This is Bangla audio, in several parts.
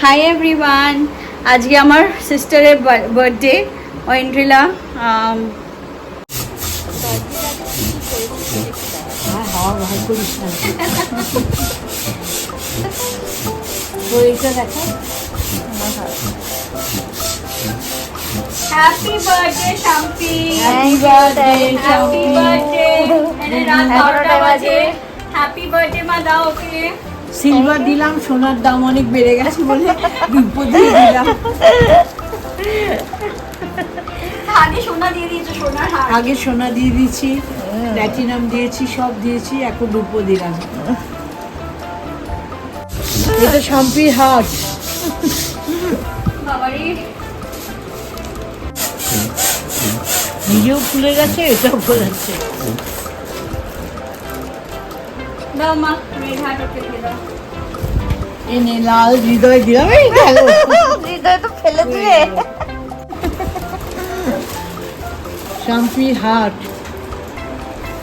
হাই এভরিওয়ান, আজকে আমার সিস্টারের birthday Aindrila. Happy birthday Shampi, happy birthday, happy birthday. এনে রাত 12টা বাজে। হ্যাপি বার্থডে মা, দাও ওকে। সিলভার দিলাম, সোনার দাম অনেক বেড়ে গেছে বলে রূপো দিয়ে দিলাম। আগে সোনা দিয়ে দিয়েছো, সোনার হার। আগে সোনা দিয়ে দিয়েছি, প্ল্যাটিনাম দিয়েছি, সব দিয়েছি, এখন রূপো দিলাম। এটা শাম্পির হাট। বাবারে, নিজেও খুলে গেছে, এটাও খোলাচ্ছে। দাও মা, মেয়ের হাট ওকে দিয়ে দাও। এনে লাল হৃদয় দিলাম, এই গেল হৃদয় তো ফেলে দিলে। শাম্পির হাট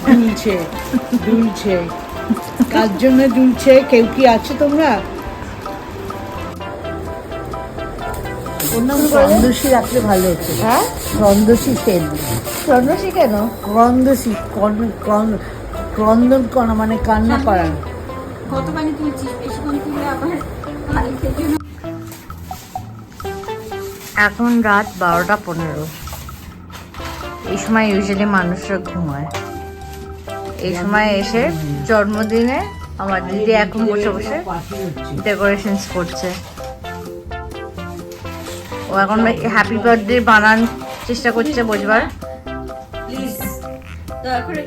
দুলছে দুলছে। কার জন্য দুলছে? কেউ কি আছে তোমরা? ওর নাম রন্দসী রাখলে ভালো হতো। হ্যাঁ, রন্দসী সেন। স্বর্ণশী কেন? রন্দসী ক্রন্দন করা মানে কান্না করা। কত পানি তুলছিস? বেশিক্ষণ তুলে আবার কালকের জন্য। এখন রাত 12:15। এই সময় ইউজুয়ালি মানুষরা ঘুমায়। এই সময় এসে জন্মদিনে আমার দিদি এখন বসে বসে ডেকোরেশনস করছে। ও এখন হ্যাপি বার্থডে বানান চেষ্টা করছে বোঝবার। প্লিজ দয়া করে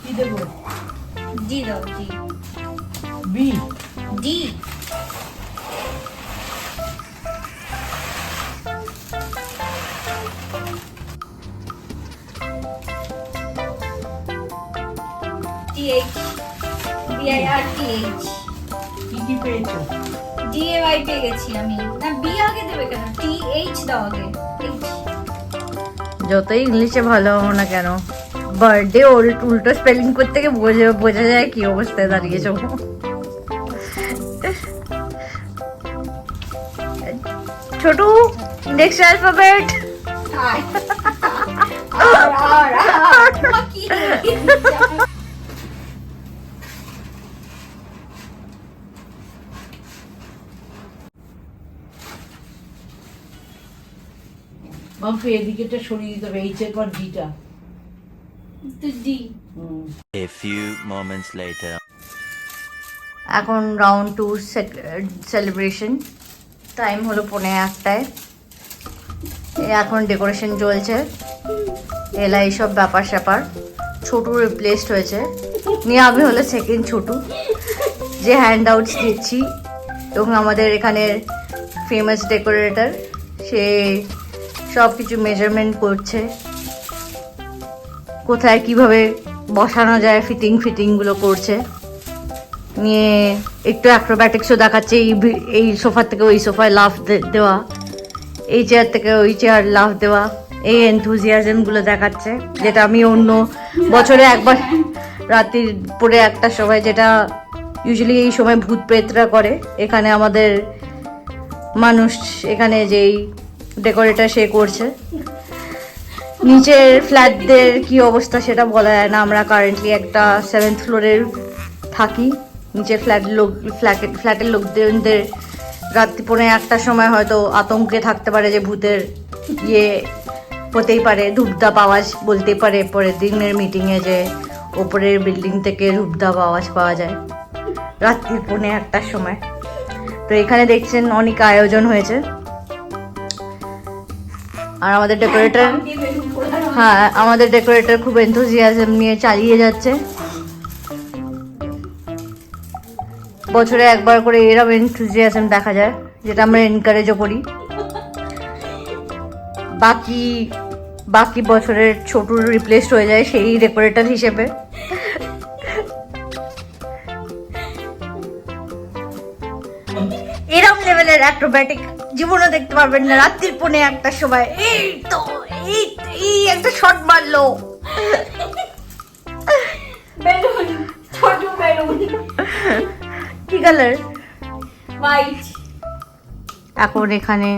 কি দেবো? ডি দাও, D B. D. TH BIRTH কি কি পেয়েছো? DAY পেয়ে গেছি আমি। না, বি আগে দেবে কেন? TH দাও আগে। H। যতই ইংলিশে ভালো হবো না কেন, বার্থডে উল্টো স্পেলিং করতে গিয়ে বোঝা যায় কি অবস্থায় দাঁড়িয়েছ। ছোট নেক্সট অ্যালফাবেট। কি মাম্পি এদিকেটা সরিয়ে দিতে হবে, এইচ এর পর ডিটা। তো D. A few moments later. এখন রাউন্ড 2 সেলিব্রেশন। টাইম হলো 1:45। এখন ডেকোরেশন চলছে, এলা এইসব ব্যাপার স্যাপার। ছোটু রিপ্লেসড হয়েছে, নিয়ে আমি হলো সেকেন্ড ছোটু, যে হ্যান্ড আউটস দিচ্ছি। এবং আমাদের এখানের ফেমাস ডেকোরেটর, সে সব কিছু মেজারমেন্ট করছে, কোথায় কিভাবে বসানো যায় ফিটিংগুলো করছে। নিয়ে একটু অ্যাক্রোব্যাটিক্সও দেখাচ্ছে, এই সোফা থেকে ওই সোফায় লাফ দেওয়া, এই চেয়ার থেকে ওই চেয়ার লাফ দেওয়া, এই এনথুজিয়াজমগুলো দেখাচ্ছে, যেটা আমি অন্য বছরে একবার রাত্রির পরে একটা সময়, যেটা ইউজুয়ালি এই সময় ভূত প্রেতরা করে, এখানে আমাদের মানুষ, এখানে যেই ডেকোরেটর সে করছে। নিচের ফ্ল্যাটদের কি অবস্থা সেটা বলা যায় না, আমরা কারেন্টলি একটা 7th ফ্লোরের থাকি। নিচের ফ্ল্যাটের লোকদের রাত্রি 1:45 সময় হয়তো আতঙ্কে থাকতে পারে যে ভূতের ইয়ে হতেই পারে, ধূপধাপ আওয়াজ বলতে পারে পরের দিনের মিটিংয়ে যে ওপরের বিল্ডিং থেকে ধূপধাপ আওয়াজ পাওয়া যায় রাত্রি 1:45 সময়। তো এখানে দেখছেন অনেক আয়োজন হয়েছে। আর আমাদের ডেকোরেটর, হ্যাঁ আমাদের ডেকোরেটর খুব এনথুজিয়াজম নিয়ে চালিয়ে যাচ্ছে। বছরে একবার করে এরকম এনথুজিয়াজম দেখা যায়, যেটা আমরা এনকারেজও করি। বাকি বছরের ছোটুর রিপ্লেসড হয়ে যায় সেই ডেকোরেটর হিসেবে। এরকম লেভেলের অ্যাক্রোব্যাটিক জীবনও দেখতে পারবেন না রাত্রির 1:45 সময়। এই তো এই একটা শট মারলো। Balloon colour? হোয়াইট। এখন এখানে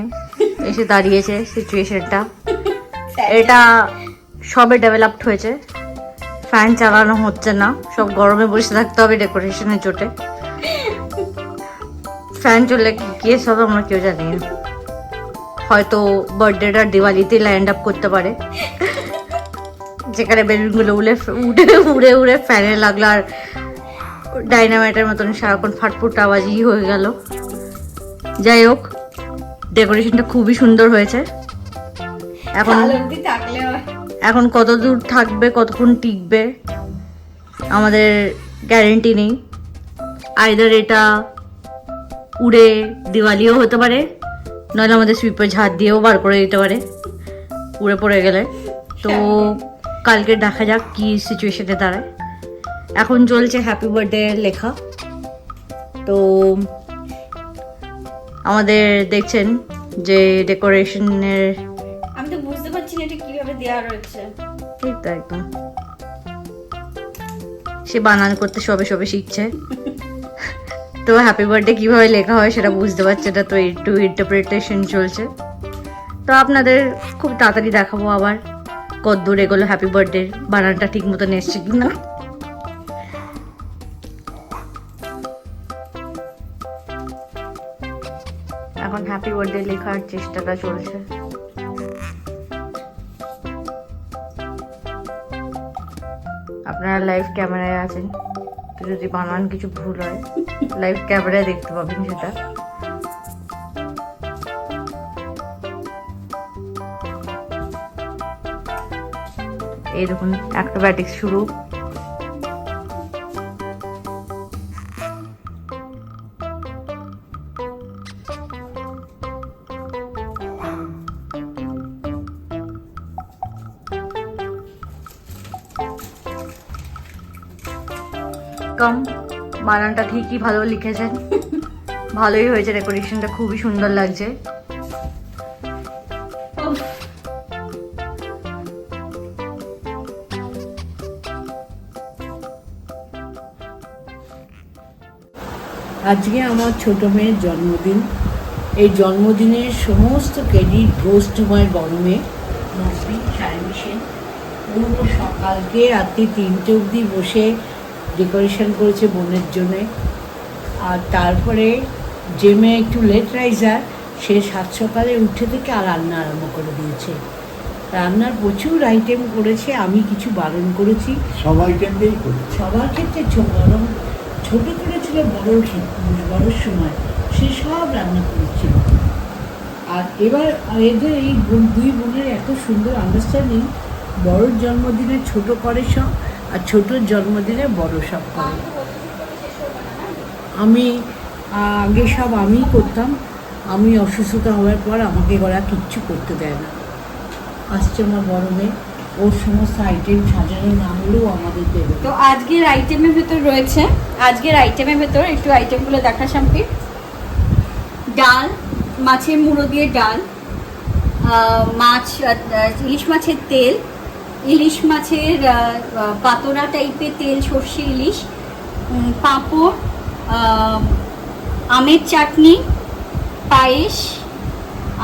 এসে দাঁড়িয়েছে সিচুয়েশনটা। এটা সবে ডেভেলপড হয়েছে, ফ্যান চালানো হচ্ছে না, সব গরমে বসে থাকতে হবে ডেকোরেশনের চোটে। ফ্যান চললে কি কেস হবে আমরা কেউ জানি না, হয়তো বার্থডেটা দিওয়ালিতে ল্যান্ড আপ করতে পারে, যেখানে বেলুনগুলো উড়ে উড়ে ফ্যানে লাগলো আর ডাইনামাইটের মতন সারাক্ষণ ফাটফুট আওয়াজই হয়ে গেল। যাই হোক, ডেকোরেশনটা খুবই সুন্দর হয়েছে। এখন এখন কত দূর থাকবে, কতক্ষণ টিকবে আমাদের গ্যারেন্টি নেই। আইদার এটা উড়ে দিওয়ালিও হতে পারে, নইলে আমাদের সুইপার ঝাড় দিয়েও বার করে দিতে পারে উড়ে পড়ে গেলে। তো কালকে দেখা যাক কি সিচুয়েশনে দাঁড়ায়। এখন চলছে হ্যাপি বার্থডে লেখা। তো আমাদের দেখছেন যে ডেকোরেশনের, আমি তো বুঝতে পারছি না এটা কিভাবে দেওয়া রয়েছে। ঠিক তো একদম, সে বানান করতে সবে সবে শিখছে, তো হ্যাপি বার্থডে কিভাবে লেখা হয় সেটা বুঝতে পারছে না, তো একটু ইন্টারপ্রিটেশন চলছে। তো আপনাদের খুব তাড়াতাড়ি দেখাবো আবার কতদূর এগুলো হ্যাপি বার্থডে বানানটা ঠিক মতন এসছে কিনা। এখন হ্যাপি বার্থডে লেখার চেষ্টাটা চলছে। আপনারা লাইভ ক্যামেরায় আছেন, তো যদি বানান কিছু ভুল হয় লাইভ ক্যামেরায় দেখতে পাবেন সেটা। এই দেখুন অ্যাক্রোব্যাটিক্স শুরু। কম বানানটা ঠিকই ভালো লিখেছেন, ভালোই হয়েছে, ডেকোরেশনটা খুবই সুন্দর লাগছে। আজকে আমার ছোট মেয়ের জন্মদিন। এই জন্মদিনের সমস্ত ক্রেডিট গোজ টু মাই বড় মেয়ে নসরিন শারমিন সেন। পুরো সকালকে রাত্রি 3টে অবধি বসে ডেকোরেশন করেছে বোনের জন্যে। আর তারপরে যে মেয়ে একটু লেট রাইজার, সে 7 সকালে উঠে থেকে আর রান্না আরম্ভ করে দিয়েছে। রান্নার প্রচুর আইটেম করেছে, আমি কিছু বারণ করেছি। সব আইটেম দিয়েই করি। সবার ক্ষেত্রে বরং ছোটো করেছিল বড়োর ক্ষেত্রে, বড়োর সময় সে সব রান্না করেছিল। আর এবার এদের এই দুই বোনের এত সুন্দর আন্ডারস্ট্যান্ডিং, বড়োর জন্মদিনে ছোট করে সব, আর ছোটোর জন্মদিনে বড় সব করে। আমি আগে সব আমিই করতাম, আমি অসুস্থতা হওয়ার পর আমাকে ওরা কিচ্ছু করতে দেয় না। আসছে আমার বড় মেয়ে, ওর সমস্ত আইটেম সাজানো না হলেও আমাদের দেবে। তো আজকের আইটেমের ভেতর রয়েছে, আজকের আইটেমের ভেতর একটু আইটেমগুলো দেখা শাম্পি। ডাল, মাছের মুড়ো দিয়ে ডাল, মাছ, ইলিশ মাছের তেল, ইলিশ মাছের পাতোড়া টাইপের তেল, সর্ষে ইলিশ, পাঁপড়, আমের চাটনি, পায়েস,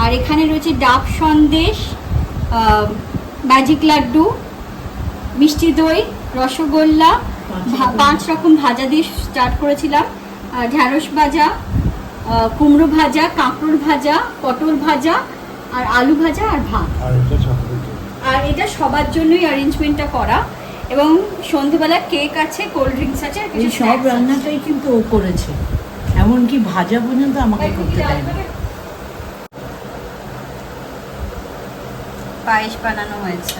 আর এখানে রয়েছে ডাব সন্দেশ, ম্যাজিক লাড্ডু, মিষ্টি দই, রসগোল্লা, 5 রকম ভাজা দিয়ে স্টার্ট করেছিলাম, ঢ্যাঁড়স ভাজা, কুমড়ো ভাজা, কাঁকড়োর ভাজা, পটল ভাজা, আর আলু ভাজা, আর ভাত। আর এটা সবার জন্যই অ্যারেঞ্জমেন্টটা করা। এবং সন্ধ্যেবেলা কেক আছে, কোল্ড ড্রিঙ্কস আছে, এই সব রান্নাটাই কিন্তু ও করেছে, এমনকি ভাজা পর্যন্ত আমাকে করতে দেয় না। পায়েস বানানো হয়েছে।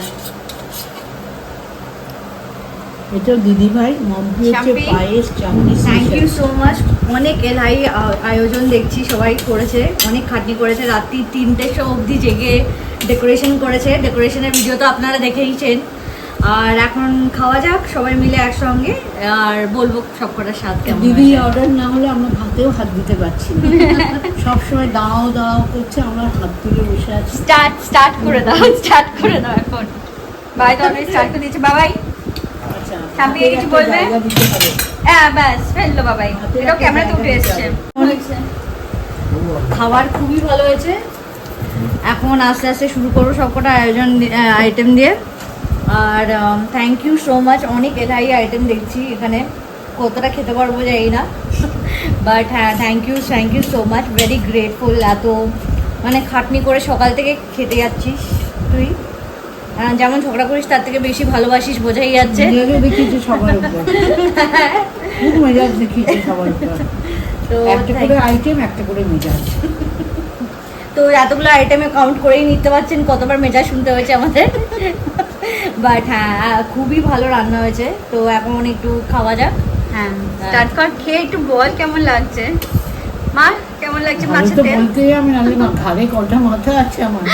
এটা দিদি ভাই মম্পি হচ্ছে পায়েস চাটনি। Thank you so much. অনেক এলআই আয়োজন দেখছি সবাই করেছে, অনেক খাটনি করেছে, রাত্রি 3টে অবধি জেগে ডেকোরেশন করেছে। ডেকোরেশনের ভিডিও তো আপনারা দেখেইছেন। আর এখন খাওয়া যাক সবাই মিলে একসঙ্গে, আর বলবো সব কটার স্বাদ কেমন। দিদি অর্ডার না হলে আমরা ভাতেও হাত দিতে পারছি না, সবসময় দাও দাও করছে, আমরা হাত তুলে বসে আছি। স্টার্ট করে দাও এখন। বাই তো অলরেডি স্টার্ট করে দিয়েছে। বাবাই, আচ্ছা। শাম্পি হাতের কিছু একটা বলবে? জায়গা দিতে হবে। হ্যাঁ ব্যাস ফেললো বাবাই, হাতের এটাও একটা ক্যামেরাতে উঠে জায়গা এসছে। খাবার খুবই ভালো হয়েছে। এখন আস্তে আস্তে শুরু করবো সবকটা আইটেম দিয়ে। আর থ্যাংক ইউ সো মাচ, অনেক এলাই আইটেম দেখছি এখানে, কতটা খেতে পারবো জানি না, বাট হ্যাঁ thank you so much, very grateful. এত মানে খাটনি করে সকাল থেকে খেতে যাচ্ছিস তুই, যেমন ঝগড়া করিস তার থেকে বেশি ভালোবাসিস বোঝাই যাচ্ছে। মেজাজও দেখিয়েছে সবার উপর, খুব মেজাজ দেখিয়েছে সবার উপর। তো একটা করে আইটেম, একটা করে মেজাজ। তো এতগুলো আইটেমে কাউন্ট করেই নিতে পারছেন কতবার মেজাজ শুনতে হয়েছে আমাদের। বাট হ্যাঁ খুবই ভালো রান্না হয়েছে। তো এখন একটু খাওয়া যাক। হ্যাঁ স্টার্ট কর, খেয়ে একটু বল কেমন লাগছে। মা কেমন লাগছে ভালো মাছের তো তেল? বলতে আমি নাহলে ঘাড়ে কটা মাথা আছে আমার।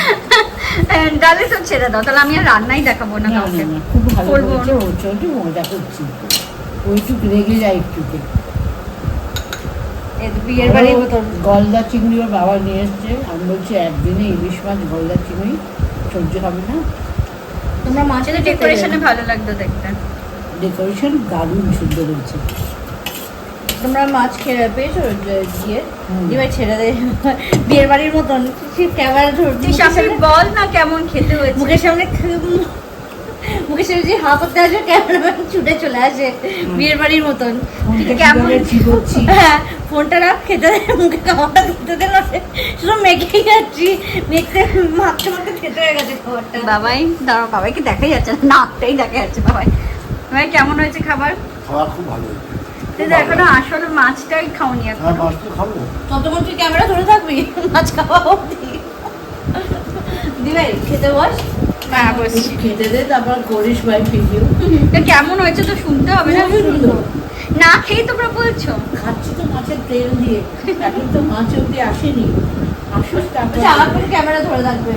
ডালে তো ছেড়ে দাও, তাহলে আমি আর রান্নাই দেখাবো না না না কাউকে। না, খুব ভালো করবো বলছে, ওর জন্য মজা করছি। ওইটুক রেগে যায় একটুতে। এই বিয়ের বাড়ির মতন। গলদা চিংড়ি ওর বাবা নিয়ে এসছে, আমি বলছি একদিনে ইলিশ মাছ গলদা চিংড়ি সহ্য হবে না। তোমরা মাছের ডেকোরেশনে ভালো লাগতো দেখতে। ডেকোরেশন দারুণ সুন্দর হয়েছে। তোমরা মাছ খেয়ে পেয়েছো দিয়ে হুম। এবার ছেড়ে দে। বিয়ের বাড়ির মতন ক্যামেরা তুই শাশুড়ি বল না কেমন খেতে হয়েছে। মুখের সামনে মুখের সামনে যে হা করতে আসে ক্যামেরাম্যান ছুটে চলে আসে বিয়ের বাড়ির মতন। ফোনটা কেমন? কিভাবে ঠিক হচ্ছি। হ্যাঁ ফোনটা রাখ, খেতে দে, মুখে খাবারটা দিতে দে, না শুধু মেখেই যাচ্ছি, মাখতে মাখতে খেতে হয়ে গেছে খাবারটা। বাবাই দাঁড়াও, বাবাইকে দেখাই যাচ্ছে না, নাকটাই দেখা যাচ্ছে। বাবাই বাবাই কেমন হয়েছে খাবার? খাবার খুব ভালো হয়েছে। তুই তো এখনো আসল মাছটাই খাওনি হ্যাঁ এখন। মাছ তো খাবো। ততক্ষণ তুই ক্যামেরা ধরে থাকবি মাছ খাওয়া অবধি। দিবাই খেতে বস। হ্যাঁ বসছি। খেতে দে, তারপর করিস ভাই ভিডিও। এটা কেমন হয়েছে তো শুনতে হবে না? খুবই সুন্দর। না খেয়ে তোমরা বলছো? খাচ্ছি তো মাছের তেল দিয়ে, এখন তো মাছ অব্দি আসেনি। আসুস তারপর। আচ্ছা আমার করে ক্যামেরা ধরে থাকবে।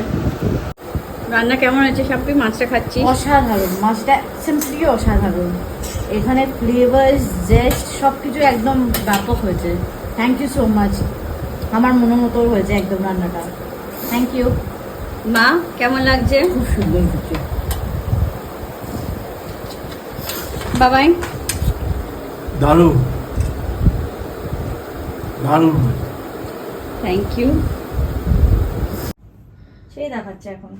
রান্না কেমন হয়েছে শাম্পি? মাছটা খাচ্ছি। অসাধারণ, মাছটা সিম্পলি অসাধারণ। এখানে ফ্লেভার জেস্ট সব কিছু একদম ব্যাপক হয়েছে। থ্যাংক ইউ সো মাচ, আমার মনের মতো হয়েছে একদম রান্নাটা। Thank you. মা কেমন লাগছে? খুব সুন্দর হচ্ছে। বাবাই দারুণ দারুণ। Thank you. সেই দেখাচ্ছে এখন।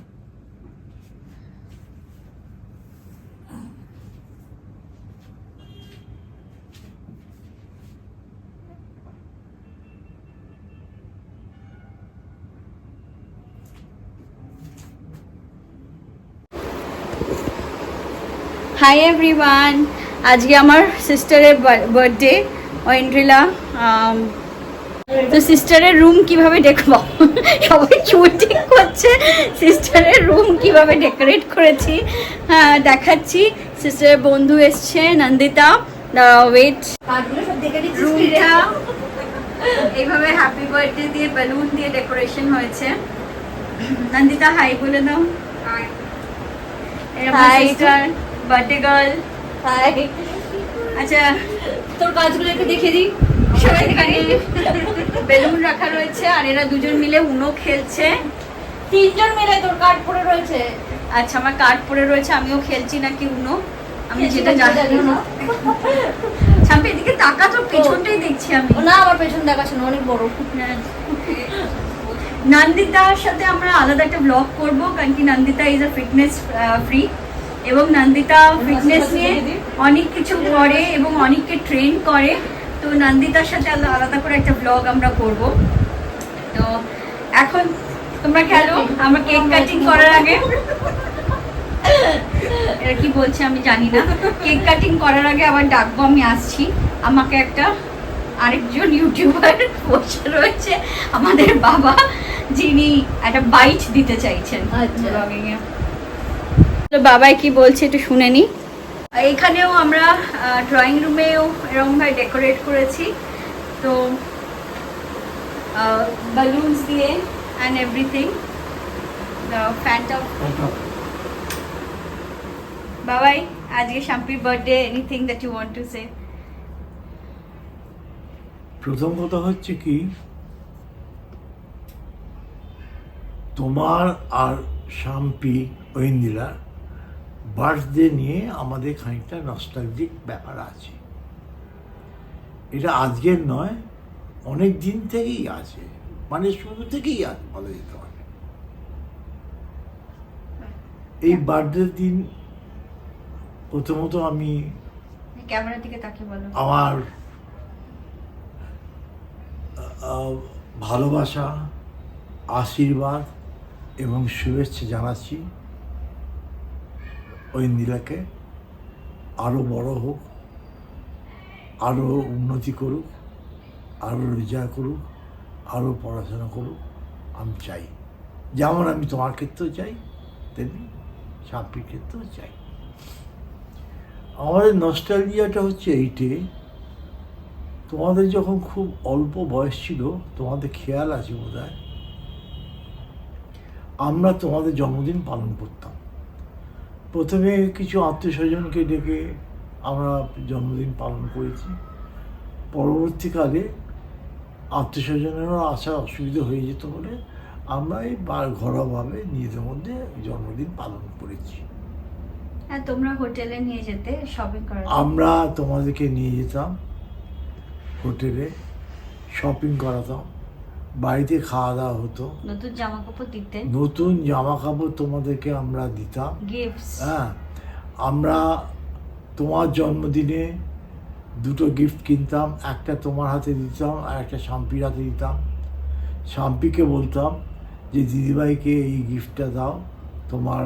হাই এভরিওয়ান, আজকে আমার সিস্টারের বার্থডে ঐন্দ্রিলা। তো সিস্টারের রুম কিভাবে দেখবো, সবাই চুল ঠিক করছে। সিস্টারের রুম কিভাবে ডেকোরেট করেছি দেখাচ্ছি। সিস্টারের বন্ধু এসছে নন্দিতা, ওয়েট। কার্ডগুলো সব দেখে নিচ্ছিস রুমটা এইভাবে হ্যাপি বার্থডে দিয়ে বেলুন দিয়ে ডেকোরেশন হয়েছে। নন্দিতা হাই বলে দাও। Hi. Sister birthday girl. Hi. আচ্ছা তোর কাজগুলো একটু দেখে দিই। সবাই এখানে বেলুন রাখা রয়েছে আর এরা দুজন মিলে উনো খেলছে। তিনজন মিলে তোর কার্ড পড়ে রয়েছে। আচ্ছা আমার কার্ড পড়ে রয়েছে, আমিও খেলছি নাকি উনো, আমি যেটা জানি না। সামনে এদিকে তাকা, তো পেছনটাই দেখছি আমি। না আমার পেছন দেখাচ্ছে না, অনেক বড়। নন্দিতার সাথে আমরা আলাদা একটা ব্লগ করব, কারণ কি Nandita is a fitness free এবং নন্দিতা ফিটনেস নিয়ে অনেক কিছু করে এবং অনেককে ট্রেন করে। তো নন্দিতার সাথে আলাদা করে একটা ব্লগ আমরা করব। তো এখন তোমরা খেলো, আমরা কেক কাটিং করার আগে, এরা কি বলছে আমি জানি না, কেক কাটিং করার আগে আবার ডাকবো, আমি আসছি। আমাকে একটা আরেকজন ইউটিউবার বসে রয়েছে, আমাদের বাবা, যিনি একটা বাইট দিতে চাইছেন ব্লগিং এ। তো বাবাই কি বলছে একটু শুনে নি। এখানেও আমরা ড্রয়িং রুমেও এরকম ভাবে ডেকোরেট করেছি, তো বালুনস দিয়ে অ্যান্ড এভরিথিং। ফ্যানটা বাবাই, আজকে শাম্পির birthday, anything that you want to say? প্রথম কথা হচ্ছে কি, তোমার আর শাম্পি ঐন্দ্রিলা বার্থডে নিয়ে আমাদের খানিকটা নস্টালজিক ব্যাপার আছে। এটা আজকের নয়, অনেক দিন থেকেই আছে, মানে শুরু থেকেই আছে বলা যেতে পারে। এই বার্থডের দিন প্রথমত আমি ক্যামেরার দিকে তাকিয়ে বলো। আমার ভালোবাসা, আশীর্বাদ এবং শুভেচ্ছা জানাচ্ছি ঐন্দ্রিলাকে। আরও বড় হোক, আরও উন্নতি করুক, আরও রেজাল্ট করুক, আরও পড়াশোনা করুক, আমি চাই। যেমন আমি তোমার ক্ষেত্রেও চাই, তেমনি সাপির ক্ষেত্রেও চাই। আমাদের নস্টালজিয়াটা হচ্ছে এইটে, তোমাদের যখন খুব অল্প বয়স ছিল, তোমাদের খেয়াল আছে বোধহয়, আমরা তোমাদের জন্মদিন পালন করতাম। প্রথমে কিছু আত্মীয় স্বজনকে ডেকে আমরা জন্মদিন পালন করেছি। পরবর্তীকালে আত্মীয় স্বজনেরও আসার অসুবিধা হয়ে যেত বলে আমরা এই ঘরোয়াভাবে নিজেদের মধ্যে জন্মদিন পালন করেছি। হ্যাঁ, তোমরা হোটেলে নিয়ে যেতে শপিং করার। আমরা তোমাদেরকে নিয়ে যেতাম হোটেলে, শপিং করাতাম, বাড়িতে খাওয়া দাওয়া হতো, নতুন জামা কাপড় দিতে, নতুন জামা কাপড় তোমাদেরকে আমরা দিতাম। গিফটস। হ্যাঁ, আমরা তোমার জন্মদিনে দুটো গিফট কিনতাম, একটা তোমার হাতে দিতাম আর একটা শাম্পির হাতে দিতাম। শাম্পিকে বলতাম যে দিদিভাইকে এই গিফটটা দাও তোমার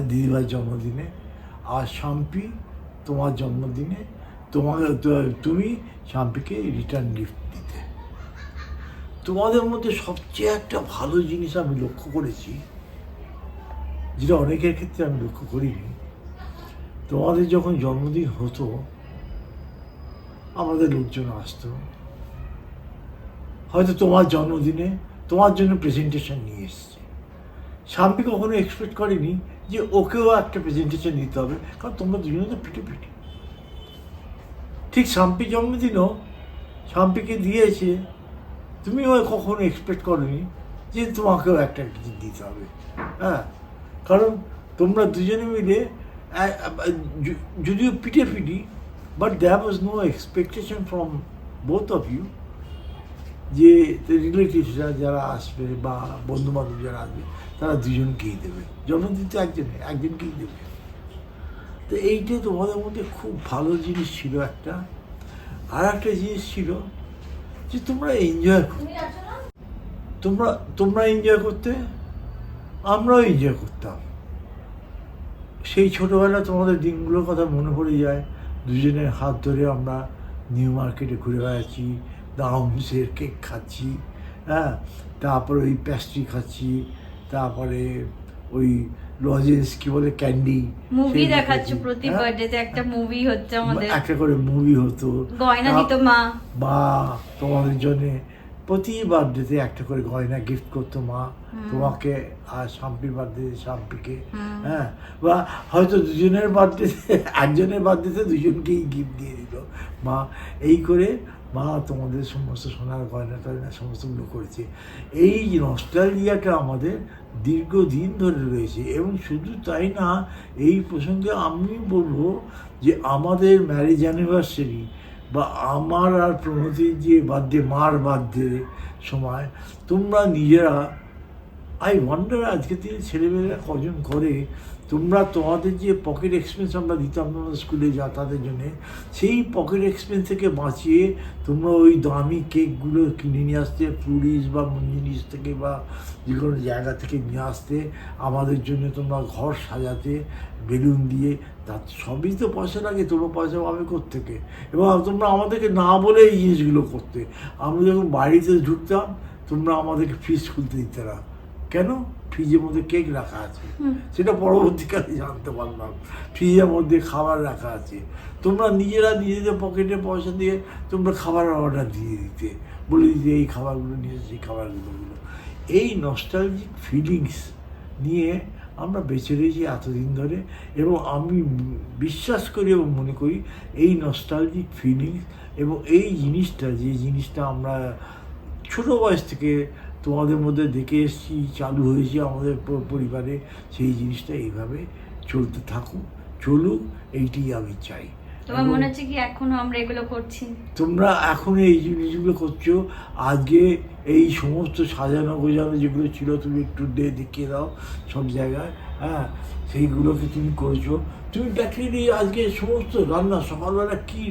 দিদিভাইয়ের জন্মদিনে, আর শাম্পি তোমার জন্মদিনে তুমি শাম্পিকে রিটার্ন গিফট দিতে। তোমাদের মধ্যে সবচেয়ে একটা ভালো জিনিস আমি লক্ষ্য করেছি, যেটা অনেকের ক্ষেত্রে আমি লক্ষ্য করিনি। তোমাদের যখন জন্মদিন হতো, আমাদের লোকজন আসতো, হয়তো তোমার জন্মদিনে তোমার জন্য প্রেজেন্টেশন নিয়ে এসছে। শাম্পি কখনো এক্সপেক্ট করেনি যে ওকেও একটা প্রেজেন্টেশন দিতে হবে, কারণ তোমরা দুজনে তো পিঠে পিঠে। ঠিক শাম্পি জন্মদিনও শাম্পিকে দিয়েছে, তুমিও কখনো এক্সপেক্ট করোনি যে তোমাকেও একটা কিছু দিতে হবে। হ্যাঁ, কারণ তোমরা দুজনে মিলে যদিও পিঠে পিটি, but there was no expectation from both of you যে রিলেটিভসরা যারা আসবে বা বন্ধুবান্ধব যারা আসবে তারা দুজনকেই দেবে। জন্মদিন তো একজনকেই দেবে। তো এইটা তোমাদের মধ্যে খুব ভালো জিনিস ছিল একটা। আর একটা জিনিস ছিল যে তোমরা এনজয় করতে, তোমরা এনজয় করতে, আমরাও এনজয় করতাম। সেই ছোটোবেলা তোমাদের দিনগুলোর কথা মনে পড়ে যায়। দুজনের হাত ধরে আমরা নিউ মার্কেটে ঘুরে বেড়াচ্ছি, দামসের কেক খাচ্ছি, হ্যাঁ, তারপরে ওই প্যাস্ট্রি খাচ্ছি, তারপরে ওই লজেন্স কি বলে ক্যান্ডি, মুভি দেখাচ্ছ প্রতি বার্থডেতে একটা মুভি হচ্ছে আমাদের, একটা করে মুভি হতো, গয়না দিত মা, বা তোমাদের জন্য প্রতি বার্থডেতে একটা করে গয়না গিফট করতো মা তোমাকে, আর শাম্পির বার্থডেতে শাম্পিকে। হ্যাঁ, বা হয়তো দুজনের বার্থডেতে, একজনের বার্থডেতে দুজনকেই গিফট দিয়ে দিল মা। এই করে মা তোমাদের সমস্ত সোনার গয়না টয়না সমস্তগুলো করেছে। এই নস্টালজিয়াটা আমাদের দীর্ঘদিন ধরে রয়েছে। এবং শুধু তাই না, এই প্রসঙ্গে আমি বলবো যে আমাদের ম্যারেজ অ্যানিভার্সারি বা আমার আর প্রণতির যে বার্থডে, মার বার্থডে সময় তোমরা নিজেরা, আই ওয়ান্ডার আজকের দিনে ছেলেমেয়েরা কজন করে, তোমরা তোমাদের যে পকেট এক্সপেন্স আমরা দিতাম তোমাদের স্কুলে যাতায়াতের জন্যে, সেই পকেট এক্সপেন্স থেকে বাঁচিয়ে তোমরা ওই দামি কেকগুলো কিনে নিয়ে আসতে, পুলিশ বা মঞ্জিনিস থেকে বা যে কোনো জায়গা থেকে নিয়ে আসতে, আমাদের জন্য তোমরা ঘর সাজাতে বেলুন দিয়ে। তার সবই তো পয়সা লাগে, তোমরা পয়সা পাবে কোত্থেকে? এবং তোমরা আমাদেরকে না বলে এই জিনিসগুলো করতে। আমরা যখন বাড়িতে ঢুকতাম, তোমরা আমাদেরকে ফ্রিজ খুলতে দিতে না। কেন? ফ্রিজের মধ্যে কেক রাখা আছে, সেটা পরবর্তীকালে জানতে পারলাম। ফ্রিজের মধ্যে খাবার রাখা আছে, তোমরা নিজেরা নিজেদের পকেটে পয়সা দিয়ে তোমরা খাবার অর্ডার দিয়ে দিতে, বলে দিতে এই খাবারগুলো নিয়ে সেই খাবারগুলো। এই নস্টালজিক ফিলিংস নিয়ে আমরা বেঁচে রয়েছি এতদিন ধরে। এবং আমি বিশ্বাস করি এবং মনে করি এই নস্টালজিক ফিলিংস এবং এই জিনিসটা, যে জিনিসটা আমরা ছোটো বয়স থেকে তোমাদের মধ্যে দেখে এসেছি, চালু হয়েছে আমাদের পরিবারে, সেই জিনিসটা এইভাবে চলতে থাকুক, চলুক, এইটি আমি চাই। তোমার মনে হচ্ছে কি এখনো আমরা এগুলো করছি? তোমরা এখন এই জিনিসগুলো করছো, আজকে এই সমস্ত সাজানো গোজানো যেগুলো ছিল তুমি একটু দেখিয়ে দাও সব জায়গায়, হ্যাঁ সেইগুলোকে তুমি করেছো। তুমি দেখিয়ে দিয়ে আজকে সমস্ত রান্না সকালবেলা কী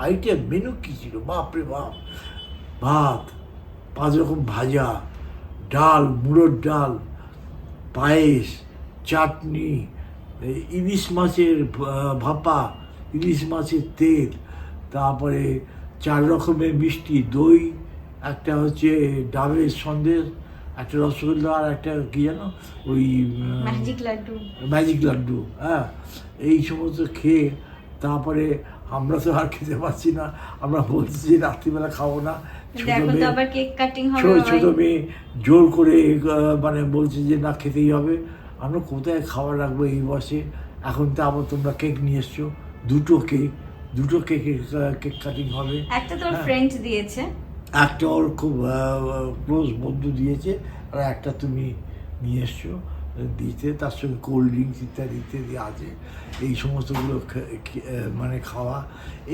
আইটেম মেনু কী ছিল, বাপরে বাপ! ভাত, 5 রকম ভাজা, ডাল, মুড়োর ডাল, পায়েস, চাটনি, ইলিশ মাছের ভাপা, ইলিশ মাছের তেল, তারপরে 4 রকমের মিষ্টি, দই, একটা হচ্ছে ডাবের সন্দেশ, একটা রসগোল্লা, আর একটা কী যেন ওই ম্যাজিক লাড্ডু, হ্যাঁ এই সমস্ত খেয়ে তারপরে আমরা তো আর খেতে পারছি না, আমরা বলছি যে রাত্রিবেলা খাবো না। ছোট মেয়ে জোর করে মানে বলছে যে না খেতেই হবে। আমরা কোথায় খাবার রাখবো এই বয়সে? এখন তো আবার তোমরা কেক নিয়ে এসছো, দুটো কেক কাটিং হবে। একটা তোর ফ্রেন্ড দিয়েছে, একটা ওর খুব ক্লোজ বন্ধু দিয়েছে, আর একটা তুমি নিয়ে এসছো দিতে, তার সঙ্গে কোল্ড ড্রিঙ্কস ইত্যাদি ইত্যাদি আছে। এই সমস্তগুলো মানে খাওয়া,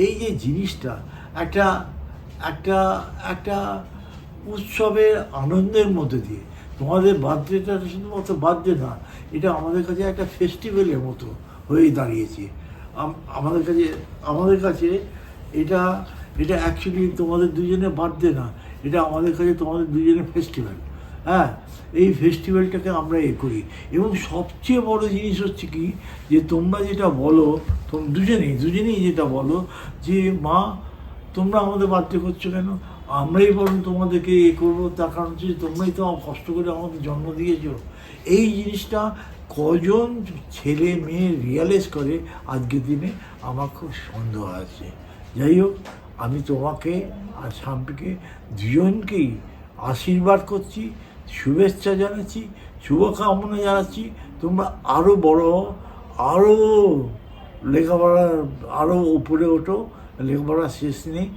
এই যে জিনিসটা একটা একটা একটা উৎসবের আনন্দের মধ্যে দিয়ে, তোমাদের বার্থডেটা শুধুমাত্র বার্থডে না, এটা আমাদের কাছে একটা ফেস্টিভ্যালের মতো হয়ে দাঁড়িয়েছে। আমাদের কাছে এটা অ্যাকচুয়ালি তোমাদের দুজনের বার্থডে না, এটা আমাদের কাছে তোমাদের দুজনের ফেস্টিভ্যাল। হ্যাঁ, এই ফেস্টিভ্যালটাকে আমরা করি। এবং সবচেয়ে বড় জিনিস হচ্ছে কি, যে তোমরা যেটা বলো, দুজনেই যেটা বলো যে মা তোমরা আমাদের বার্থডে করছো কেন, আমরাই বরং তোমাদেরকে করবো। তার কারণ হচ্ছে তোমরাই তো কষ্ট করে আমাদের জন্ম দিয়েছো। এই জিনিসটা কজন ছেলে মেয়ে রিয়ালাইজ করে আজকের দিনে আমার খুব সন্দেহ আছে। যাই হোক, আমি তোমাকে আর শাম্পীকে দুজনকেই আশীর্বাদ করছি, শুভেচ্ছা জানাচ্ছি, শুভকামনা জানাচ্ছি। তোমরা আরও বড় হও, আরও লেখাপড়া, আরও উপরে ওঠো, লেখাপড়া শেষ নেই,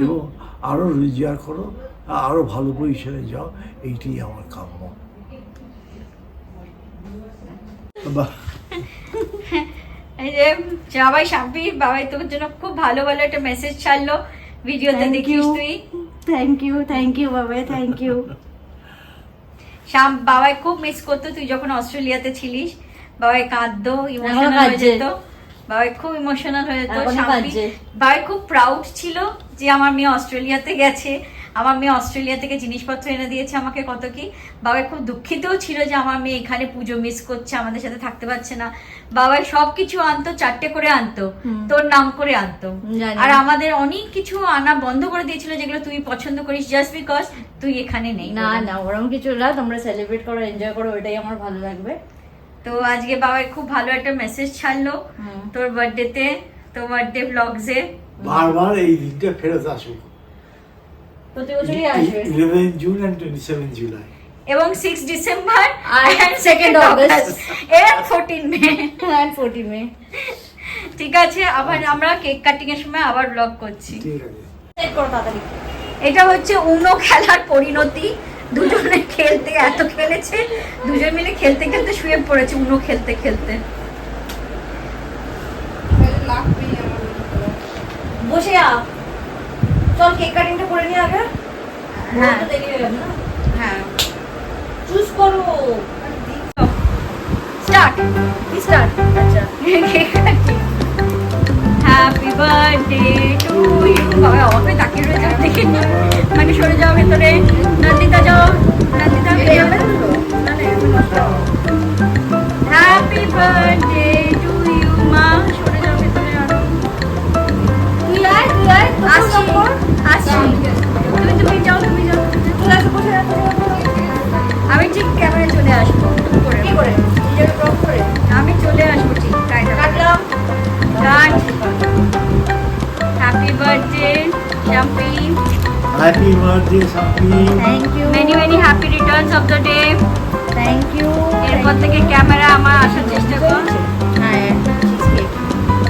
এবং আরও রোজগার করো, আরও ভালো পজিশনে যাও, এইটাই আমার কাম্য। এই যে সবাই শাম্পি বাবাই তোর জন্য খুব ভালো ভালো একটা মেসেজ ছাড়লো, ভিডিওতে দেখিস তুই। থ্যাংক ইউ বাবাই, থ্যাংক ইউ। বাবাই খুব মিস করতো তুই যখন অস্ট্রেলিয়াতে ছিলিস। বাবাই কাঁদতো, ইমোশনাল হয়ে যেত, বাবাই খুব ইমোশনাল হয়ে যেত। বাবাই খুব প্রাউড ছিল যে আমার মেয়ে অস্ট্রেলিয়াতে গেছে, আমার মেয়ে অস্ট্রেলিয়া থেকে জিনিসপত্র এনে দিয়েছে আমাকে কত কি। বাবাই খুব দুঃখিতও ছিল যে আমার মেয়ে এখানে পুজো মিস করছে, আমাদের সাথে থাকতে পারছে না। বাবাই সবকিছু আনতো, 4টে করে আনতো, তোর নাম করে আনতো। আর আমাদের অনেক কিছু আনা বন্ধ করে দিয়েছিল যেগুলো তুই পছন্দ করিস, জাস্ট বিকজ তুই এখানে নেই। না ওরকম কিছু না, তোমরা সেলিব্রেট করো, এনজয় করো, ওইটাই আমার ভালো লাগবে। তো আজকে বাবাই খুব ভালো একটা মেসেজ ছাড়লো তোর বার্থডেতে, তোর বার্থডে ব্লগসে। বারবার এই দিনটা ফেরত আসুক, প্রতি বছরই আসবে। 11 জুন আর 27 জুলাই এবং 6 ডিসেম্বর আর 2 অগস্ট এন্ড 14 মে। ঠিক আছে, আবার আমরা কেক কাটিং এর সময় আবার ব্লগ করছি। ঠিক আছে, সেট করো তাড়াতাড়ি। এটা হচ্ছে উনো খেলার পরিণতি। দুজনে খেলতে এত খেলেছে, দুজন মিলে খেলতে খেলতে শুয়ে পড়েছে উনো খেলতে খেলতে। বসে যা, চল কেক কাটিংটা করে নি আগে। হ্যাঁ দেরি হয়ে গেল না। হ্যাঁ, চুজ করো। স্টার্ট। আচ্ছা, হ্যাপি বার্থডে টু ইউ। বাবা অবাক তাকিয়ে রয়ে যাও, দেখে মানে সরে যাও ভেতরে। নন্দিতা যাও, Nandita happy birthday to you. মা সরে যাও ভেতরে। আসছি। তুমি যাও। আমি ঠিক ক্যামেরা চলে আসবো করে। আমি চলে আসবো ঠিক কাটলাম। Happy birthday Shampi. Happy birthday Shampi. Thank you. Many happy returns of the day. Thank you. এরপর থেকে ক্যামেরা আমার আসার চেষ্টা কর। হ্যাঁ,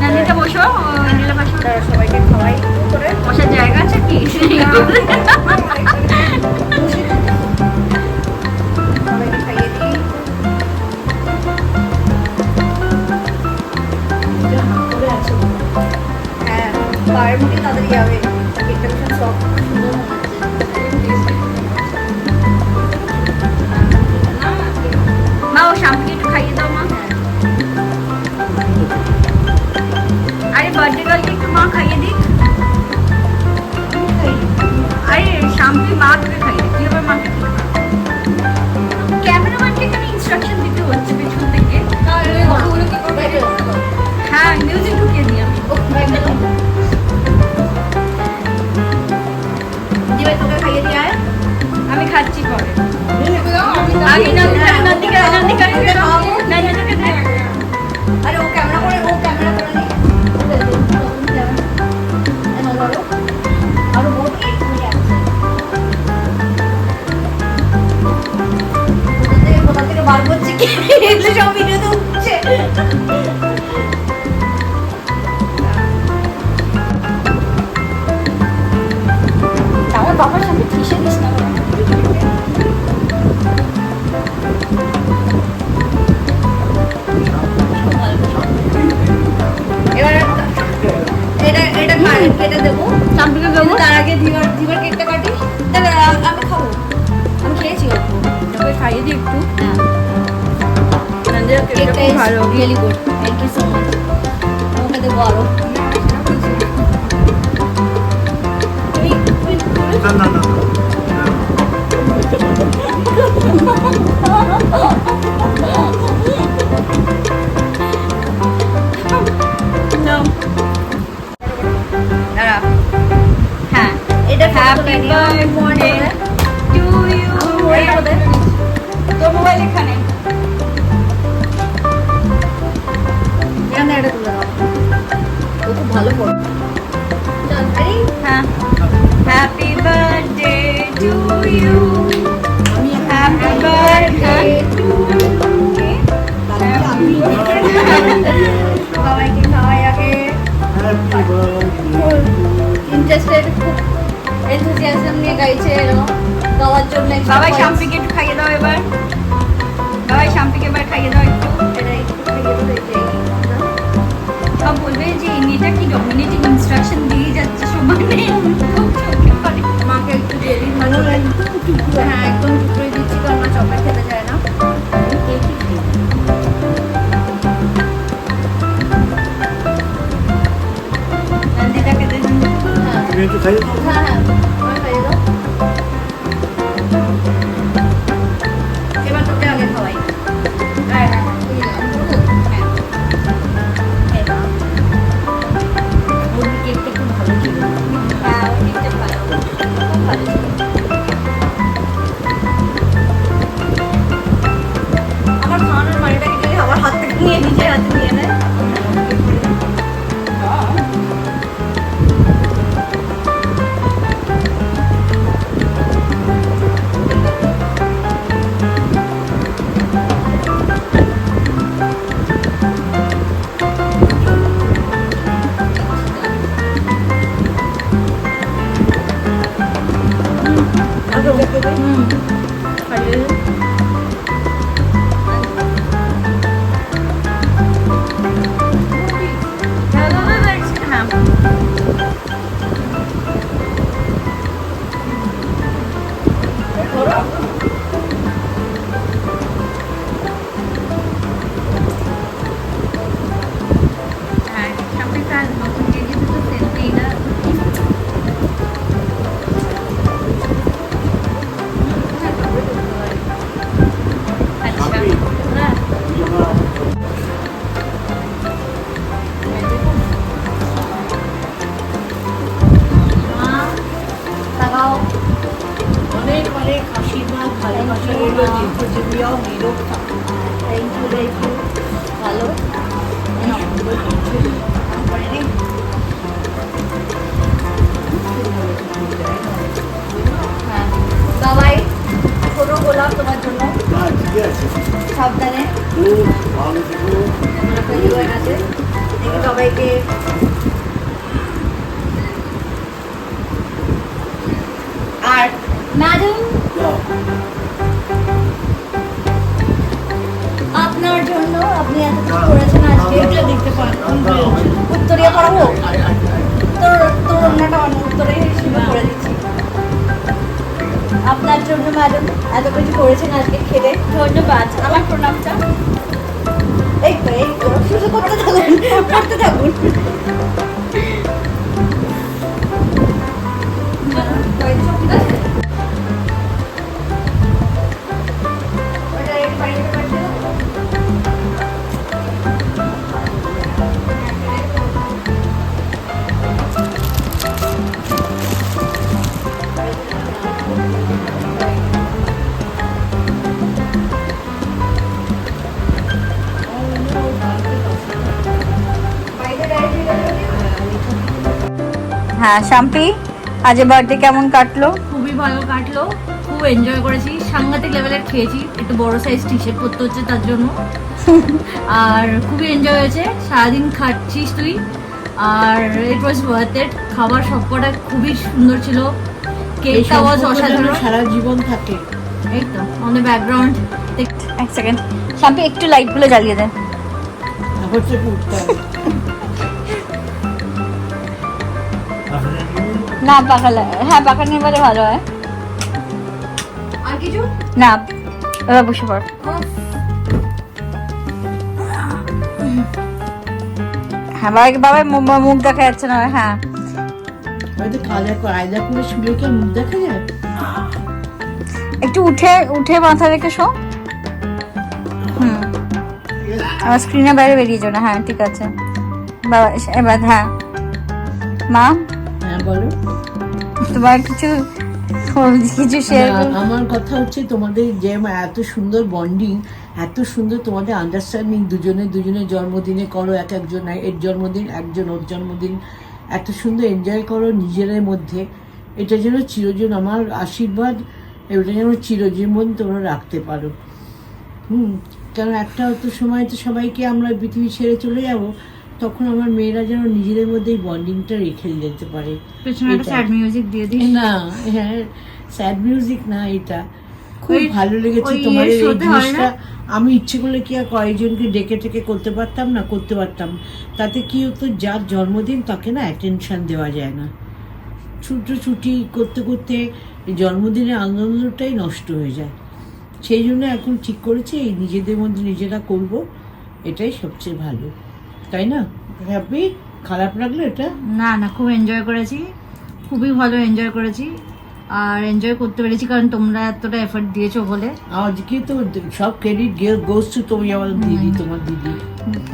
নন্দিতা বসো, নীলা বসো। সবাইকে খাওয়াই করে। বসার জায়গা আছে কি? সবাইকে খাইয়ে দিই। পায়ের মুখে তাড়াতাড়ি যাবে। কেকটা ভীষণ সফট, সুন্দর মনে হচ্ছে। মা ও শ্যাম্পুকে একটু খাইয়ে দাও মা। আরে বার্থডে গার্লকে একটু মা খাইয়ে দিক। আরে শ্যাম্পু মা তোকে খাইয়ে দিক, তুই আবার মাকে কি খাওয়া? ক্যামেরাম্যানকে এখানে ইনস্ট্রাকশন দিতে হচ্ছে পেছন থেকে। হ্যাঁ মিউজিক ঢুকিয়ে দিই আমি। তোকে খাইয়ে দিয়ে আয়। আমি খাচ্ছি পরে। আগে নন্দিকা দে। আরে ও ক্যামেরা করে নি। আরো মোট কোথা থেকে বার করছে কি এগুলো সব ভিডিওতে উঠছে। আমার বাবার সামনে ঠিসে দিস না বাবা। এবার এটা কেটে দেবো, শ্যাম্পুকে দেবো। তার আগে দিবার কেকটা কাটি। আমি খাবো, আমি খেয়েছি অল্প। তোকে খাইয়ে দিই একটু। কেকটা ভালো, really good, thank you so much. আমাকে দেবো আরো। দাঁড়া। হ্যাঁ এটা হ্যাপি বার্থডে টু ইউ। তোর মোবাইল এখানে। এখানে এটা তুলে দাও, ও খুব ভালো পড়ে। চল আরে হ্যাঁ happy birthday to you. Happy birthday to সবাইকে খাওয়াই আগে। ইন্টারেস্টেড, খুব এনথুজিয়াজম নিয়ে গাইছে এরকম গাওয়ার জন্য। বাবাই শ্যাম্পুকে একটু খাইয়ে দাও এবার। বাবাই শ্যাম্পুকে এবার খাইয়ে দাও একটু। এটা একটু খাইয়ে দেবো, সব বলবে যে এই মেয়েটা কি ডমিনেটিং ইনস্ট্রাকশন দিয়ে যাচ্ছে সমানে। মাকে একটু দেরি মানে হ্যাঁ একদম টুকরোই দিচ্ছি, কারণ মা চকলেট খেতে চায় না। নন্দিতাকে দে। হ্যাঁ তুমি একটু খাইয়ে দাও। হ্যাঁ হ্যাঁ তুমি খাইয়ে দাও। এবার তোকে আগে খাওয়াই। হ্যাঁ হ্যাঁ হ্যাঁ হ্যাঁ হ্যাঁ। ওর কেকটা খুব ভালো ছিল। হ্যাঁ অনেকটা ভালো, খুব ভালো ছিল। আমার খাওয়ানোর মানিটাকে যদি আমার হাত থেকে নিয়ে নিজের হাতে নিয়ে নেয়। অনেক অনেক আশীর্বাদ, ভালোবাসা রইল, দীর্ঘজীবীও নিরোগ থাকুক। থ্যাংক ইউ ভালো। হ্যাঁ বাবাই, ছোট গোলাপ তোমার জন্য। হ্যাঁ, ঠিক আছে। সাবধানে, খুব ভালো থেকো। একটা ইউএন আছে। সবাইকে আর ম্যাডাম যাও। আপনার জন্য, আপনি এত কিছু করেছেন আজকে, এটা দেখতে পান উত্তরীয় করাবো। তোর ম্যাডাম এত কিছু করেছেন আজকে খেলে। ধন্যবাদ, আমার প্রণামটা। এই তো এই তো শুধু করতে থাকুন, করতে থাকুন। হ্যাঁ শাম্পি, আজ বার্থডে কেমন কাটলো? খুবই ভালো কাটলো, খুব এনজয় করেছি, সাংঘাতিক লেভেলের খেয়েছি, একটু বড় সাইজ টি শার্ট পরতে হচ্ছে তার জন্য। আর খুবই এনজয় হয়েছে, সারাদিন খাচ্ছিস তুই, আর ইট ওয়াজ ওয়ার্থ ইট। খাবার সবকটা খুবই সুন্দর ছিল, কেকটা ওয়াজ অসাধারণ। সারা জীবন থাকে। এই তো অন দ্য ব্যাকগ্রাউন্ড। এক সেকেন্ড শাম্পি, একটু লাইটগুলো জ্বালিয়ে দেন। হচ্ছে উঠতে হবে। না পাকালে, হ্যাঁ পাকা নিয়ে বলে ভালো হয়। আর কিছু না এবার বসে পড়। হ্যাঁ বাবা মুখ দেখা যাচ্ছে না। হ্যাঁ হয়তো আয়দা করে শুলে কি মুখ দেখা যায়? একটু উঠে উঠে মাথা রেখে শো। আমার স্ক্রিনের বাইরে বেরিয়ে যাও না। হ্যাঁ ঠিক আছে বাবা, এবার হ্যাঁ মা। হ্যাঁ বলো। তোমার কিছু শেয়ার করো। আমার কথা হচ্ছে তোমাদের যে এত সুন্দর বন্ডিং, এত সুন্দর তোমাদের আন্ডারস্ট্যান্ডিং, দুজনের জন্মদিনে করো, একজন এর জন্মদিন, একজন ওর জন্মদিন, এত সুন্দর এনজয় করো নিজেদের মধ্যে। এটা যেন চিরজীবন, আমার আশীর্বাদ, এটা যেন চিরজীবন তোমরা রাখতে পারো। কারণ একটা হয়তো সময় তো সবাইকে আমরা পৃথিবী ছেড়ে চলে যাব, তখন আমার মেয়েরা যেন নিজেদের মধ্যে এই বন্ডিংটা রেখে যেতে পারে। পেছনে একটা স্যাড মিউজিক দিয়ে দিস না, হ্যাঁ স্যাড মিউজিক না, এটা খুব ওই- ভালো লেগেছে ওই তোমার এই শোতে হয় জিনিসটা। না? আমি ইচ্ছে করলে কি আর কয়েকজনকে ডেকে টেকে করতে পারতাম না? করতে পারতাম। তাতে কি হতো, যার জন্মদিন তাকে না অ্যাটেনশন দেওয়া যায় না। ছুটি করতে করতে জন্মদিনের আনন্দটাই নষ্ট হয়ে যায়। সেই জন্য এখন ঠিক করেছি এই নিজেদের মধ্যে নিজেরা করব, এটাই সবচেয়ে ভালো, তাই না? হ্যাপি? খারাপ লাগলো এটা? না না, খুব এনজয় করেছি, খুবই ভালো এনজয় করেছি। আর এনজয় করতে পেরেছি কারণ তোমরা এতটা এফর্ট দিয়েছো বলে। আজকে তো সব ক্রেডিট গোস টু তুমি, আমার দিদি, তোমার দিদি।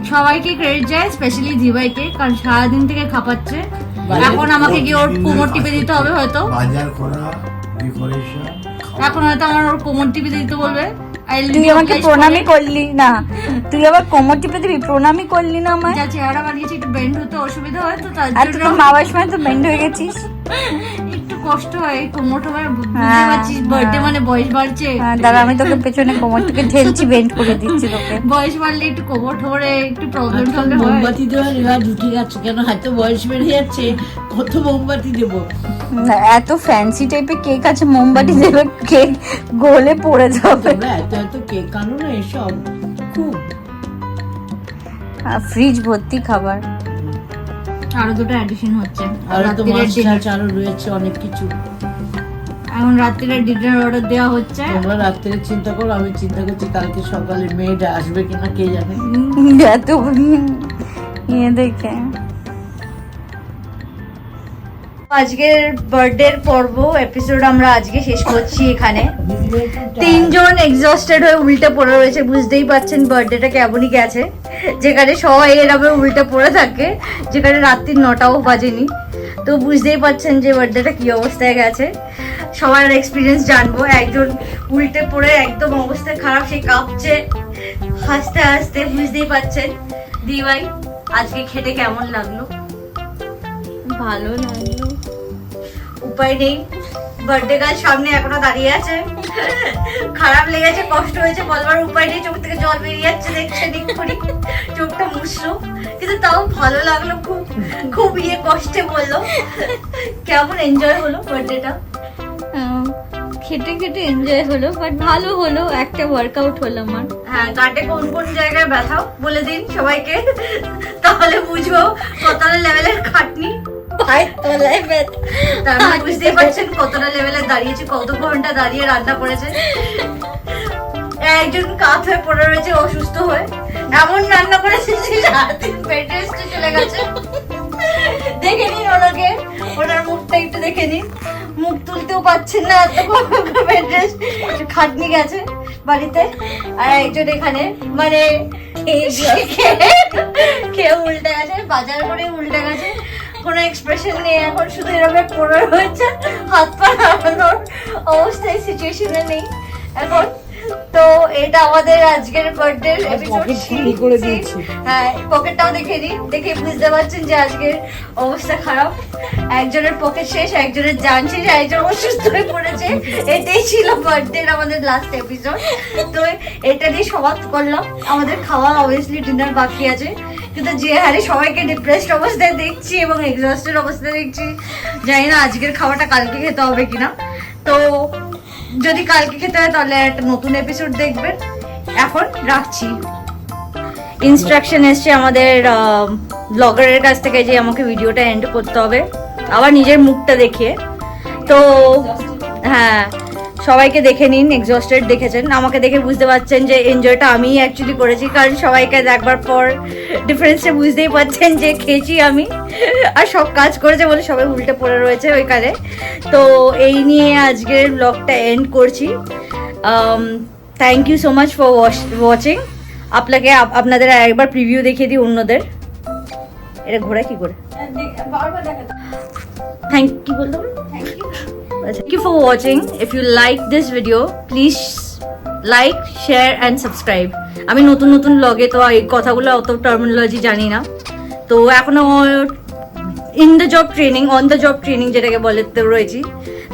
সবাইকে ক্রেডিট যায়, স্পেশালি দিবাইকে, কারণ সারাদিন থেকে খাপাচ্ছে। বাজার এখন আমাকে গিয়ে ওর কোমর টিপে দিতে হবে হয়তো, বাজার করা, ডেকোরেশন, এখন হয়তো আমার ওর কোমর টিপে দিতে বলবে। তুই আমাকে প্রণামই করলি না, তুই আবার কোমর টিপে দিবি? প্রণামই করলি না আমায়। যা চেহারা বানিয়েছি, একটু বেন্ড হতে অসুবিধা হয় তো তার আর তুই জন্য তো মা বাবার সময় তো বেন্ড হয়ে গেছিস। একটু কষ্ট হয় কোমর টোমর, বুঝতে হ্যাঁ, পারছিস বার্থডে মানে বয়স বাড়ছে। দাঁড়া আমি তোকে পেছনে কোমর থেকে ঠেলছি, বেন্ড করে দিচ্ছি তোকে। বয়স বাড়লে একটু কোমর টোমরে একটু প্রবলেম আজকাল টবলেম হয়। মোমবাতি দেওয়ার রেওয়াজ উঠে যাচ্ছে, কেন হয়তো বয়স বেড়ে যাচ্ছে, কত মোমবাতি দেবো? না, এত ফ্যান্সি টাইপের কেক আছে, মোমবাতি দেবে কেক গলে পড়ে যাবে। তোমরা এত কেক আনো না এসব, খুব ফ্রিজ ভর্তি খাবার। আরো দুটো অ্যাডিশন হচ্ছে। আরো তো রাত্রিরের মাছ dinner। টাছ আরো রয়েছে অনেক কিছু। এখন রাত্রিরের ডিনার অর্ডার দেওয়া হচ্ছে। তোমরা রাত্রে চিন্তা করো, আমি চিন্তা করছি কালকে সকালে মেয়েটা আসবে কিনা কে জানে। এত ইয়ে দেখে আজকের বার্থডে পর্ব এপিসোড আমরা আজকে শেষ করছি এখানে। তিনজন এক্সস্টেড হয়ে উল্টে পড়ে রয়েছে, বুঝতেই পারছেন বার্থডেটা কেমনই গেছে, যেখানে সবাই এরকম উল্টে পড়ে থাকে, যেখানে রাত্রি 9টাও বাজেনি। তো বুঝতেই পারছেন যে বার্থডেটা কি অবস্থায় গেছে। সবার এক্সপিরিয়েন্স জানবো। একজন উল্টে পড়ে একদম অবস্থা খারাপ, সে কাঁপছে হাসতে হাসতে, বুঝতেই পারছেন। দি ভাই আজকে খেতে কেমন লাগলো? ভালো লাগলো। উপায় নেই, বার্থডে গার্ল সামনে এখনো দাঁড়িয়ে আছে। খারাপ লেগেছে, কষ্ট হয়েছে, বলবার উপায় নেই, চোখ থেকে জল বেরিয়ে যাচ্ছে, দেখছেন এক্ষুনি চোখটা মুছলো, কিন্তু তাও ভালো লাগলো খুব, খুব কষ্টে বললো। কেমন এনজয় হলো বার্থডেটা? খেটে খেটে এনজয় হলো, বাট ভালো হলো, একটা ওয়ার্কআউট হলো আমার। হ্যাঁ, গাটে কোন কোন জায়গায় ব্যথাও বলে দিন সবাইকে, তাহলে বুঝবো কতটা লেভেলের খাটনি। পায়ের তলায় ব্যথা। তার মানে বুঝতেই পারছেন কতটা লেভেলে দাঁড়িয়েছে, কত ঘন্টা দাঁড়িয়ে রান্না করেছে। একজন কাত হয়ে পড়ে রয়েছে অসুস্থ হয়ে, এমন রান্না করেছে যে সারাদিন বেড রেস্টে চলে গেছে। দেখে নিন ওনাকে, ওনার মুখটা একটু দেখে নিন, মুখ তুলতেও পাচ্ছেন না, এত বেড রেস্ট, খাটনি গেছে বাড়িতে। আর একজন এখানে মানে খেয়ে উল্টে গেছে, বাজার করে উল্টে গেছে, কোনো এক্সপ্রেশন নেই এখন, শুধু এরকম পড়ে রয়েছে, হাত পা নাড়ানোর অবস্থায় সিচুয়েশনে নেই এখন। তো এটা আমাদের আজকের বার্থডে এপিসোড। হ্যাঁ, পকেটটাও দেখে নিন, দেখে বুঝতে পারছেন যে আজকের অবস্থা খারাপ। একজনের পকেট শেষ, একজনের জান শেষ, একজন অসুস্থ হয়ে পড়েছে। এটাই ছিল বার্থডে আমাদের লাস্ট এপিসোড। তো এটা দিয়ে সমাপ্ত করলাম। আমাদের খাওয়া অবভিয়াসলি ডিনার বাকি আছে, কিন্তু যে হারে সবাইকে ডিপ্রেসড অবস্থায় দেখছি এবং এক্সস্টেড অবস্থায় দেখছি, জানি না আজকের খাওয়াটা কালকে খেতে হবে কিনা। তো যদি কালকে খেতে হয় তাহলে একটা নতুন এপিসোড দেখবেন। এখন রাখছি। ইনস্ট্রাকশন এসছে আমাদের ব্লগারের কাছ থেকে যে আমাকে ভিডিওটা এন্ড করতে হবে, আবার নিজের মুখটা দেখিয়ে। তো হ্যাঁ, সবাইকে দেখে নিন, এক্সস্টেড দেখেছেন, আমাকে দেখে বুঝতে পারছেন যে এনজয়টা আমিই অ্যাকচুয়ালি করেছি, কারণ সবাইকে দেখবার পর ডিফারেন্সটা বুঝতেই পারছেন যে খেয়েছি আমি, আর সব কাজ করেছে বলে সবাই উল্টে পড়ে রয়েছে ওইখানে। তো এই নিয়ে আজকের ব্লগটা এন্ড করছি। Thank you so much for watching. আপনাদের একবার প্রিভিউ দেখিয়ে দিই অন্যদের। এটা ঘোরা কি করে? Thank you for watching. If you like this video, please like, share and subscribe. আমি নতুন নতুন ব্লগে তো এই কথাগুলো অত টার্মিনোলজি জানি না, তো এখনো অন দ্য জব ট্রেনিং যেটাকে বলে তো রয়েছি।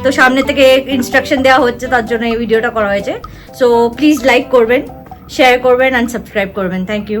তো সামনে থেকে ইনস্ট্রাকশন দেওয়া হচ্ছে, তার জন্য এই ভিডিওটা করা হয়েছে। সো প্লিজ লাইক করবেন, শেয়ার করবেন অ্যান্ড সাবস্ক্রাইব করবেন। Thank you.